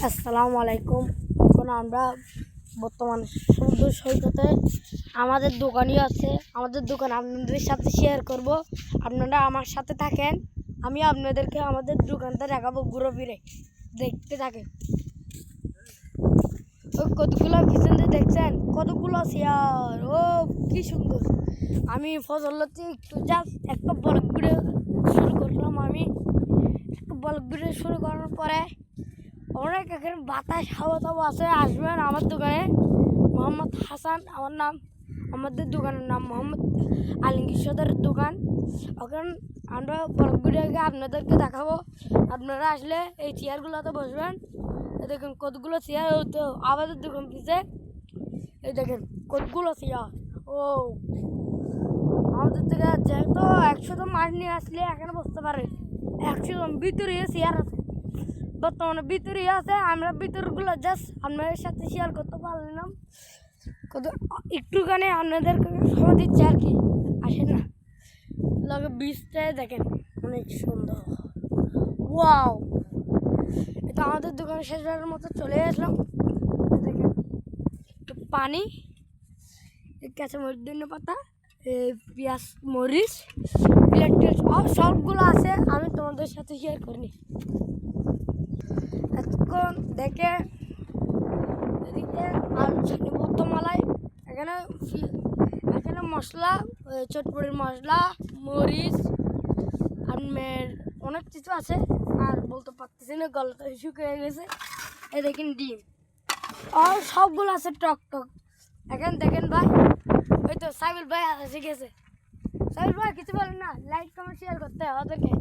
আসসালামু আলাইকুম। এখন আমরা বর্তমান সমুদ্র সৈকতে আমাদের দোকানই আছে। আমাদের দোকান আপনাদের সাথে শেয়ার করব। আপনারা আমার সাথে থাকেন, আমি আপনাদেরকে আমাদের দোকানটা দেখাবো। ঘুরে ফিরে দেখতে থাকেন। ওই কতগুলো পিছনে দেখছেন, কতগুলো চেয়ার, ও কি সুন্দর। আমি ফজল একটু জাস্ট একটা ব্লগ ভিডিও শুরু করলাম। আমি একটা ব্লগ ভিডিও শুরু করার পরে অনেক এখানে বাতাস হাওয়া টাওয়া আছে। আসবেন আমার দোকানে, মোহাম্মদ হাসান আমার নাম। আমাদের দোকানের নাম মোহাম্মদ আলমগীর সদরের দোকান। এখন আমরা ব্লগ ভিডিওকে আপনাদেরকে দেখাবো। আপনারা আসলে এই চেয়ারগুলোতে বসবেন। এই দেখেন কতগুলো চেয়ার হতো আমাদের দোকান পিছিয়ে। এই দেখেন কতগুলো চেয়ার। ও আমাদের থেকে যেহেতু 100 মাছ নিয়ে আসলে এখানে বসতে পারে। 100 ভিতরে চেয়ার আছে, বর্তমানে ভিতরে আছে। আমরা ভিতরগুলো জাস্ট আপনাদের সাথে শেয়ার করতে পারলাম। কত একটুখানি আপনাদের সময় দিচ্ছে আর কি। আসেন না, লগে বীজটাই দেখেন অনেক সুন্দর। ওয়াও, এটা আমাদের দোকানে শেষবারের মতো চলে আসলাম। দেখেন একটু পানি, কাঁচা মরিচ, ধনে পাতা, পেঁয়াজ, মরিচ, প্লেট সবগুলো আছে। আমি তোমাদের সাথে শেয়ার করিনি। এখন দেখে এদিকে বর্তমালায় এখানে এখানে মশলা, চটপটির মশলা, মরিচ, আপনার অনেক কিছু আছে। আর বলতে পারতেছি না, গলাটা শুকিয়ে গেছে। এই দেখেন ডিম, আর সবগুলো আছে টক টক। এখানে দেখেন ভাই, ওই তো সাইবুল ভাই শিখেছে। সাইবুল ভাই কিছু বলেন না, লাইক কমেন্ট শেয়ার করতে হয় ওদেরকে।